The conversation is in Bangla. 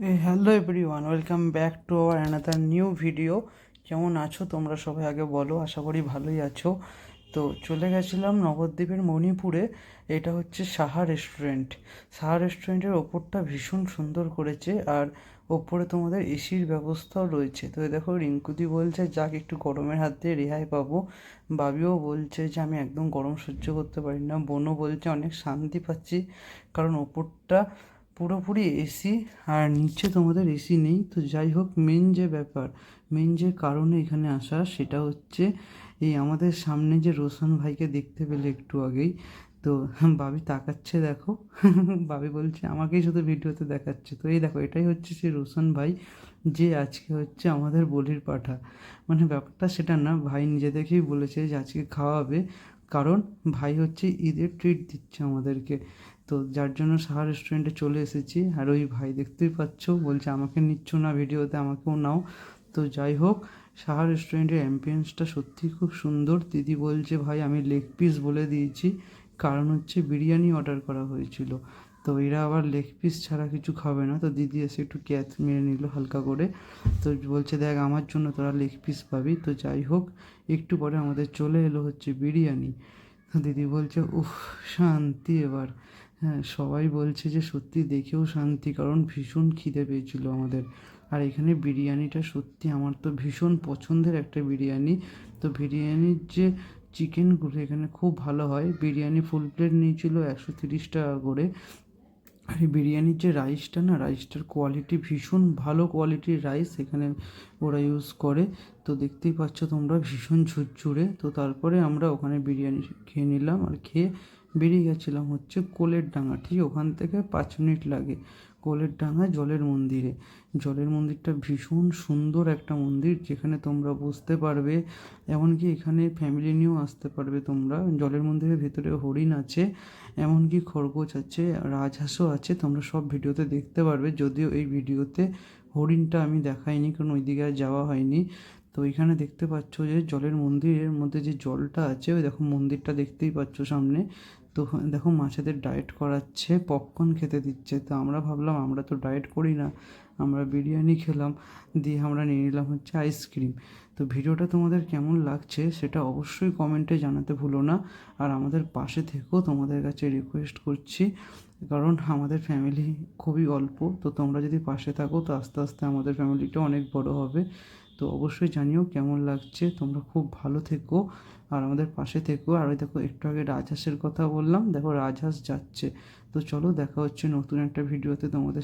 Hello everyone, welcome back to our another new video. কেমন আছো তোমরা সবাই আগে বলো, আশা করি ভালোই আছো। তো চলে গেছিলাম নবদ্বীপের মণিপুরে। এটা হচ্ছে সাহা রেস্টুরেন্ট। সাহা রেস্টুরেন্টের ওপরটা ভীষণ সুন্দর করেছে, আর ওপরে তোমাদের এসির ব্যবস্থাও রয়েছে। তো এই দেখো, রিঙ্কুদি বলছে যাক একটু গরমের হাত দিয়ে রেহাই পাবো। বাবিও বলছে যে আমি একদম গরম সহ্য করতে পারি না। বোনও বলছে অনেক শান্তি পাচ্ছি, কারণ ওপরটা পুরোপুরি এসি, আর নিচে তোমাদের এসি নেই। তো যাই হোক, মেন যে ব্যাপার, মেন যে কারণে এখানে আসা সেটা হচ্ছে এই আমাদের সামনে যে রোশন ভাইকে দেখতে পেলে একটু আগেই। তো বাবি তাকাচ্ছে দেখো, বাবি বলছে আমাকেই শুধু ভিডিওতে দেখাচ্ছে। তো এই দেখো, এটাই হচ্ছে সেই রোশন ভাই, যে আজকে হচ্ছে আমাদের বলির পাঠা। মানে ব্যাপারটা সেটা না, ভাই নিজে থেকেই বলেছে যে আজকে খাওয়াবে, কারণ ভাই হচ্ছে ঈদের ট্রিট দিচ্ছে আমাদেরকে। তো যার জন্য সাহা রেস্টুরেন্টে চলে এসেছি। আর ওই ভাই দেখতেই পাচ্ছ, বলছে আমাকে নিচ্ছ না ভিডিওতে, আমাকেও নাও। তো যাই হোক, সাহা রেস্টুরেন্টের অ্যাম্বিয়েন্সটা সত্যি খুব সুন্দর। দিদি বলছে ভাই আমি লেগ পিস বলে দিয়েছি, কারণ হচ্ছে বিরিয়ানি অর্ডার করা হয়েছিল। তো এরা আবার লেগ পিস ছাড়া কিছু খাবে না। তো দিদি এসে একটু ক্যাচ মেরে নিল হালকা করে। তো বলছে দেখ আমার জন্য তোরা লেগ পিস পাবি। তো যাই হোক, একটু পরে আমাদের চলে এলো হচ্ছে বিরিয়ানি। তো দিদি বলছে উফ, শান্তি এবার। হ্যাঁ, সবাই বলছে যে সত্যি দেখেও শান্তি, কারণ ভীষণ খিদে পেয়েছিল আমাদের। আর এখানে বিরিয়ানিটা সত্যি আমার তো ভীষণ পছন্দের একটা বিরিয়ানি। তো বিরিয়ানির যে চিকেনগুলো এখানে খুব ভালো হয়। বিরিয়ানি ফুল প্লেট নিয়েছিল 130 টাকা করে। আর এই বিরিয়ানির যে রাইসটা না, রাইসটার কোয়ালিটি ভীষণ ভালো কোয়ালিটির রাইস এখানে ওরা ইউজ করে। তো দেখতেই পাচ্ছ তোমরা, ভীষণ ঝুরঝুরে। তো তারপরে আমরা ওখানে বিরিয়ানি খেয়ে নিলাম, আর খেয়ে বেরিয়ে গেছিলাম হচ্ছে কোলের ডাঙা। ঠিক ওখান থেকে 5 মিনিট লাগে কোলের ডাঙা জলের মন্দিরে। জলের মন্দিরটা ভীষণ সুন্দর একটা মন্দির, যেখানে তোমরা বুঝতে পারবে। এমনকি এখানে ফ্যামিলি নিয়েও আসতে পারবে তোমরা। জলের মন্দিরের ভেতরে হরিণ আছে, এমনকি খরগোশ আছে, রাজহাঁসও আছে। তোমরা সব ভিডিওতে দেখতে পারবে, যদিও এই ভিডিওতে হরিণটা আমি দেখাইনি, কারণ ওইদিকে আর যাওয়া হয়নি। তো এখানে দেখতে পাচ্ছ যে জলের মন্দিরের মধ্যে যে জলটা আছে, ওই দেখো মন্দিরটা দেখতেই পাচ্ছ সামনে। তো দেখো মাছেদের ডায়েট করাচ্ছে, পপকর্ন খেতে দিচ্ছে। তো আমরা ভাবলাম আমরা তো ডায়েট করি না, আমরা বিরিয়ানি খেলাম, দিয়ে আমরা নিয়ে নিলাম হচ্ছে আইসক্রিম। তো ভিডিওটা তোমাদের কেমন লাগছে সেটা অবশ্যই কমেন্টে জানাতে ভুলো না। আর আমাদের পাশে থেকেও তোমাদের কাছে রিকোয়েস্ট করছি, কারণ আমাদের ফ্যামিলি খুবই অল্প। তো তোমরা যদি পাশে থাকো, তো আস্তে আস্তে আমাদের ফ্যামিলিটা অনেক বড় হবে। তো অবশ্যই জানিও কেমন লাগছে। তোমরা খুব ভালো থেকো আর আমাদের পাশে থেকো। আর ওই দেখো, একটু আগে রাজহাঁসের কথা বললাম, দেখো রাজহাঁস যাচ্ছে। তো চলো, দেখা হচ্ছে নতুন একটা ভিডিওতে তোমাদের।